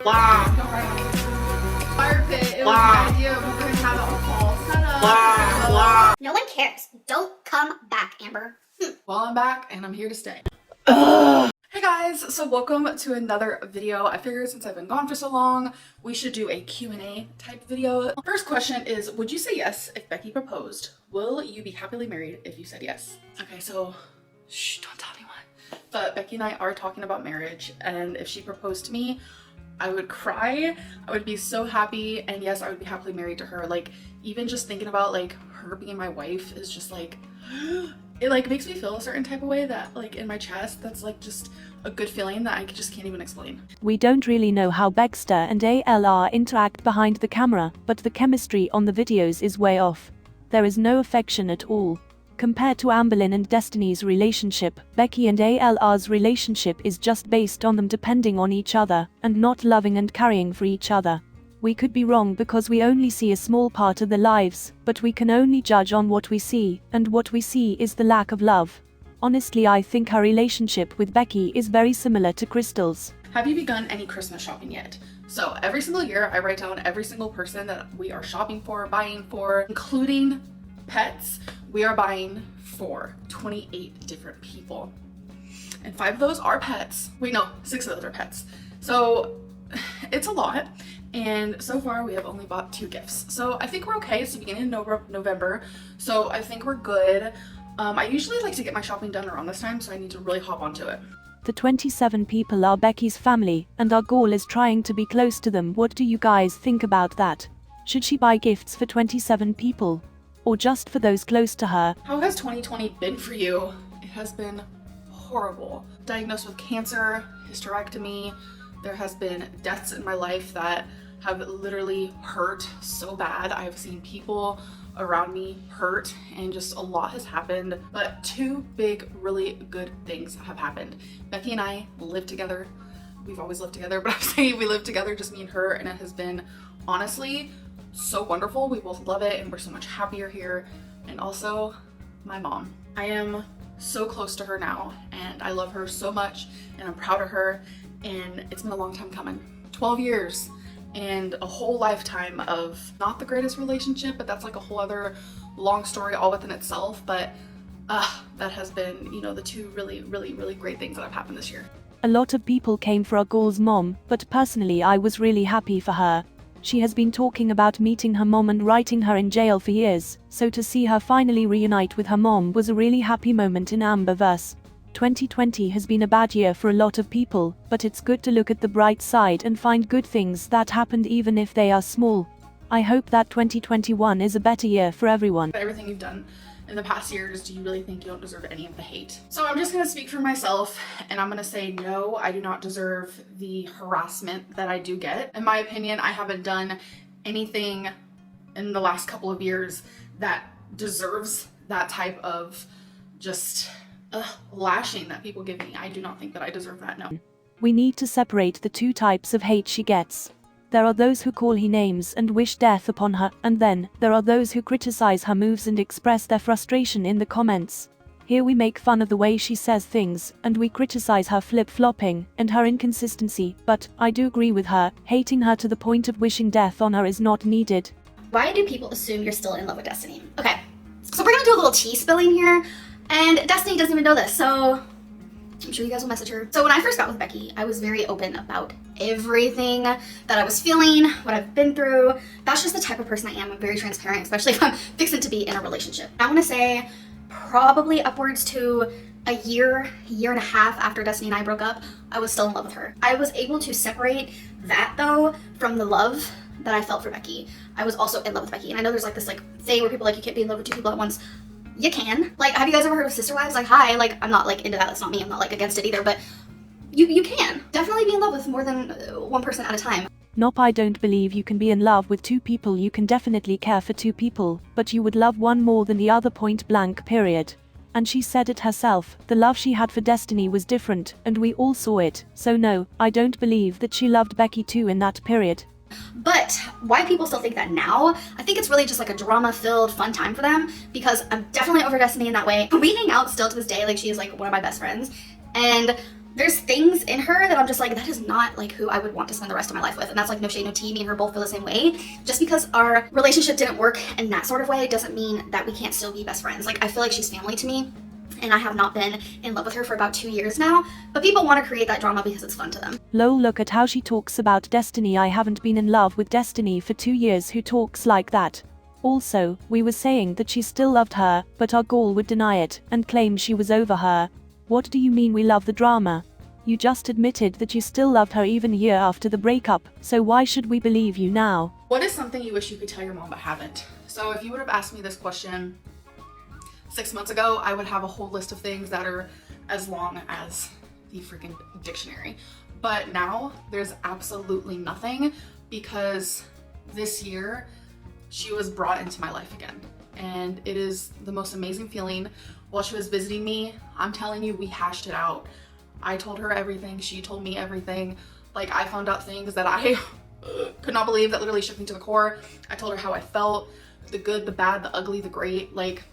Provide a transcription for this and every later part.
Fire pit. It was an idea. We were going to have it all set up. No one cares. Don't come back, Amber. Well, I'm back and I'm here to stay. Hey guys, so welcome to another video. I figured since I've been gone for so long, we should do a Q&A type video. First question is, would you say yes if Becky proposed? Will you be happily married if you said yes? Okay, so shh, don't tell anyone. But Becky and I are talking about marriage, and if she proposed to me, I would cry. I would be so happy, and yes, I would be happily married to her. Like, even just thinking about like her being my wife is just like it like makes me feel a certain type of way that like in my chest that's like just a good feeling that I just can't even explain. We don't really know how Baxter and ALR interact behind the camera, but the chemistry on the videos is way off. There is no affection at all. Compared to Amberlynn and Destiny's relationship, Becky and ALR's relationship is just based on them depending on each other, and not loving and caring for each other. We could be wrong because we only see a small part of their lives, but we can only judge on what we see, and what we see is the lack of love. Honestly, I think her relationship with Becky is very similar to Crystal's. Have you begun any Christmas shopping yet? So every single year I write down every single person that we are shopping for, buying for, including pets. We are buying for 28 different people. And 5 of those are pets. Wait, no, 6 of those are pets. So it's a lot. And so far we have only bought 2 gifts. So I think we're okay. It's the beginning of November. So I think we're good. I usually like to get my shopping done around this time, so I need to really hop onto it. The 27 people are Becky's family, and our goal is trying to be close to them. What do you guys think about that? Should she buy gifts for 27 people? Or just for those close to her? How has 2020 been for you? It has been horrible. Diagnosed with cancer, hysterectomy. There has been deaths in my life that have literally hurt so bad. I've seen people around me hurt, and just a lot has happened. But 2 big, really good things have happened. Becky and I live together. We've always lived together, but I'm saying we live together, just me and her, and it has been honestly so wonderful. We both love it, and we're so much happier here. And also my mom. I am so close to her now, and I love her so much, and I'm proud of her, and it's been a long time coming. 12 years and a whole lifetime of not the greatest relationship, but that's like a whole other long story all within itself. But that has been, you know, the 2 really, really, really great things that have happened this year. A lot of people came for our girl's mom, but personally I was really happy for her. She has been talking about meeting her mom and writing her in jail for years, so to see her finally reunite with her mom was a really happy moment in Amberverse. 2020 has been a bad year for a lot of people, but it's good to look at the bright side and find good things that happened even if they are small. I hope that 2021 is a better year for everyone. Everything you've done in the past years, do you really think you don't deserve any of the hate? So I'm just gonna speak for myself, and I'm gonna say no, I do not deserve the harassment that I do get. In my opinion, I haven't done anything in the last couple of years that deserves that type of just lashing that people give me. I do not think that I deserve that, no. We need to separate the 2 types of hate she gets. There are those who call her names and wish death upon her, and then there are those who criticize her moves and express their frustration in the comments. Here we make fun of the way she says things, and we criticize her flip-flopping and her inconsistency, but I do agree with her. Hating her to the point of wishing death on her is not needed. Why do people assume you're still in love with Destiny? Okay, so we're gonna do a little tea spilling here, and Destiny doesn't even know this, so I'm sure you guys will message her. So when I first got with Becky, I was very open about everything that I was feeling, what I've been through. That's just the type of person I am. I'm very transparent, especially if I'm fixing to be in a relationship. I want to say probably upwards to a year and a half after Destiny and I broke up, I was still in love with her. I was able to separate that though from the love that I felt for Becky. I was also in love with Becky, and I know there's like this like thing where people are like, you can't be in love with 2 people at once. You can. Like, have you guys ever heard of sister wives? Like, hi, like, I'm not like into that. That's not me. I'm not like against it either, but you can definitely be in love with more than 1 person at a time. Nope, I don't believe you can be in love with 2 people. You can definitely care for 2 people, but you would love one more than the other, point blank, period. And she said it herself, the love she had for Destiny was different, and we all saw it. So no, I don't believe that she loved Becky too in that period. But why people still think that now, I think it's really just like a drama-filled fun time for them, because I'm definitely over Destiny in that way. We hang out still to this day, like she is like one of my best friends, and There's things in her that I'm just like, that is not like who I would want to spend the rest of my life with. And that's like no shade, no tea. Me and her both feel the same way. Just because our relationship didn't work in that sort of way doesn't mean that we can't still be best friends. Like, I feel like she's family to me. And I have not been in love with her for about 2 years now. But people want to create that drama because it's fun to them. Lol, look at how she talks about Destiny. I haven't been in love with Destiny for 2 years. Who talks like that? Also, we were saying that she still loved her, but our girl would deny it and claim she was over her. What do you mean we love the drama? You just admitted that you still loved her even a year after the breakup, so why should we believe you now? What is something you wish you could tell your mom but haven't? So if you would have asked me this question 6 months ago, I would have a whole list of things that are as long as the freaking dictionary. But now there's absolutely nothing, because this year she was brought into my life again. And it is the most amazing feeling. While she was visiting me, I'm telling you, we hashed it out. I told her everything, she told me everything. Like, I found out things that I could not believe, that literally shook me to the core. I told her how I felt, the good, the bad, the ugly, the great. Like,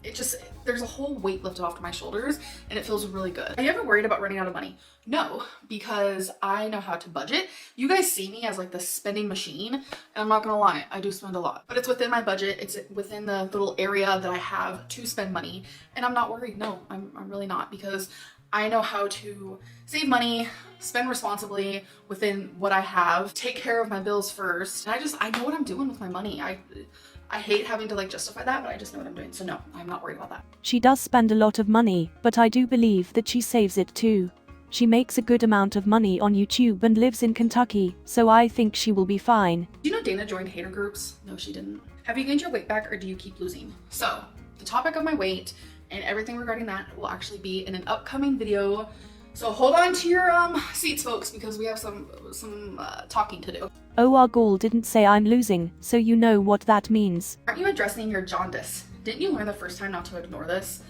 it just, there's a whole weight lifted off my shoulders, and it feels really good. Are you ever worried about running out of money? No, because I know how to budget. You guys see me as like the spending machine, and I'm not gonna lie, I do spend a lot, but it's within my budget. It's within the little area that I have to spend money, and I'm not worried. No, I'm really not, because I know how to save money, spend responsibly within what I have, take care of my bills first. And I know what I'm doing with my money. I hate having to like justify that, but I just know what I'm doing. So no, I'm not worried about that. She does spend a lot of money, but I do believe that she saves it too. She makes a good amount of money on YouTube and lives in Kentucky, so I think she will be fine. Do you know Dana joined hater groups? No, she didn't. Have you gained your weight back, or do you keep losing? So the topic of my weight and everything regarding that will actually be in an upcoming video. So hold on to your seats, folks, because we have some talking to do. Oh, our girl didn't say I'm losing, so you know what that means. Aren't you addressing your jaundice? Didn't you learn the first time not to ignore this?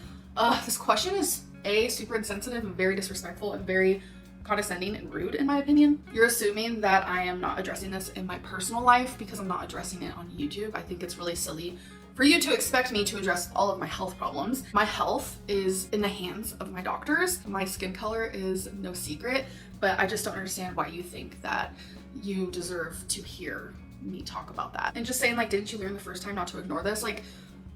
This question is super insensitive and very disrespectful and very condescending and rude, in my opinion. You're assuming that I am not addressing this in my personal life because I'm not addressing it on YouTube. I think it's really silly for you to expect me to address all of my health problems. My health is in the hands of my doctors. My skin color is no secret, but I just don't understand why you think that you deserve to hear me talk about that. And just saying, like, didn't you learn the first time not to ignore this? Like,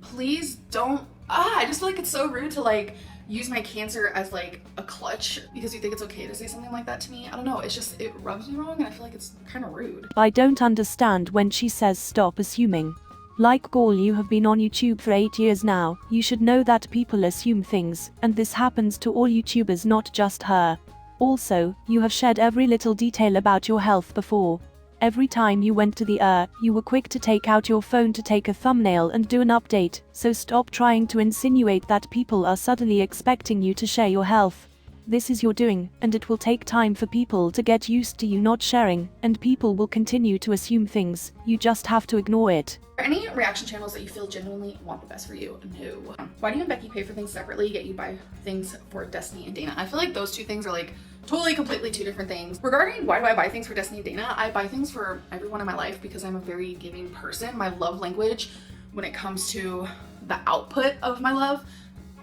please don't. I just feel like it's so rude to like use my cancer as like a clutch because you think it's okay to say something like that to me. I don't know, it's just, it rubs me wrong, and I feel like it's kind of rude. I don't understand when she says stop assuming. Like, girl, you have been on YouTube for 8 years now. You should know that people assume things, and this happens to all YouTubers, not just her. Also, you have shared every little detail about your health before. Every time you went to the you were quick to take out your phone to take a thumbnail and do an update, so stop trying to insinuate that people are suddenly expecting you to share your health. This is your doing, and it will take time for people to get used to you not sharing, and people will continue to assume things. You just have to ignore it. Are any reaction channels that you feel genuinely want the best for you? No. Why do you and Becky pay for things separately, yet you buy things for Destiny and Dana? I feel like those two things are like totally, completely two different things. Regarding why do I buy things for Destiny and Dana, I buy things for everyone in my life because I'm a very giving person. My love language, when it comes to the output of my love,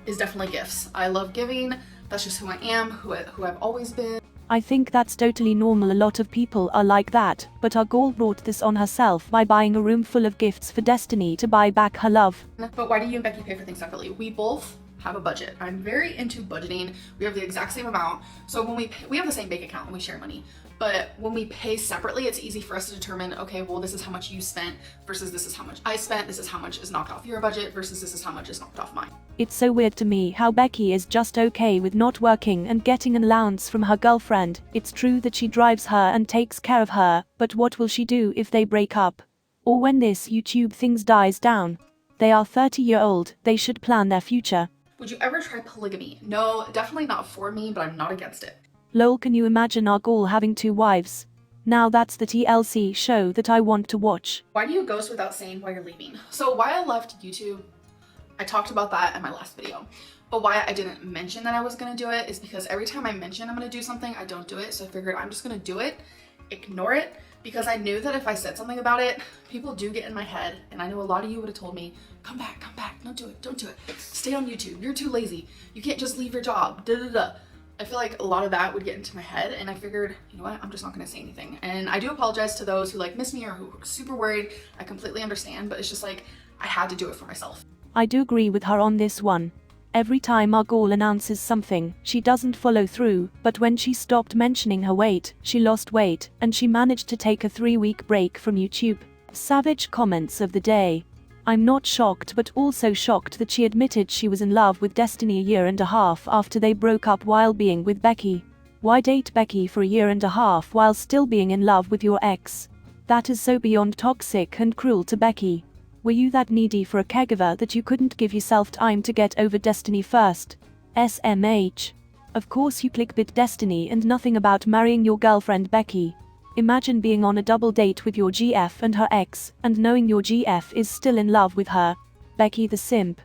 is definitely gifts. I love giving. That's just who I am, who I've always been. I think that's totally normal. A lot of people are like that, but our girl brought this on herself by buying a room full of gifts for Destiny to buy back her love. But why do you and Becky pay for things separately? We both have a budget. I'm very into budgeting. We have the exact same amount. So when we have the same bank account and we share money. But when we pay separately, it's easy for us to determine, okay, well, this is how much you spent versus this is how much I spent. This is how much is knocked off your budget versus this is how much is knocked off mine. It's so weird to me how Becky is just okay with not working and getting an allowance from her girlfriend. It's true that she drives her and takes care of her, but what will she do if they break up? Or when this YouTube things dies down? They are 30-year-old, they should plan their future. Would you ever try polygamy? No, definitely not for me, but I'm not against it. Lol, can you imagine our girl having 2 wives? Now that's the TLC show that I want to watch. Why do you ghost without saying why you're leaving? So why I left YouTube, I talked about that in my last video. But why I didn't mention that I was gonna do it is because every time I mention I'm gonna do something, I don't do it. So I figured I'm just gonna do it, ignore it, because I knew that if I said something about it, people do get in my head, and I know a lot of you would have told me, come back, don't do it, stay on YouTube, you're too lazy, you can't just leave your job, da da da. I feel like a lot of that would get into my head, and I figured, you know what, I'm just not gonna say anything. And I do apologize to those who like miss me or who are super worried. I completely understand, but it's just like, I had to do it for myself. I do agree with her on this one. Every time our girl announces something, she doesn't follow through, but when she stopped mentioning her weight, she lost weight, and she managed to take a 3-week break from YouTube. Savage comments of the day. I'm not shocked but also shocked that she admitted she was in love with Destiny a year and a half after they broke up while being with Becky. Why date Becky for a year and a half while still being in love with your ex? That is so beyond toxic and cruel to Becky. Were you that needy for a caregiver that you couldn't give yourself time to get over Destiny first? SMH. Of course you clickbait Destiny and nothing about marrying your girlfriend Becky. Imagine being on a double date with your GF and her ex, and knowing your GF is still in love with her. Becky the simp.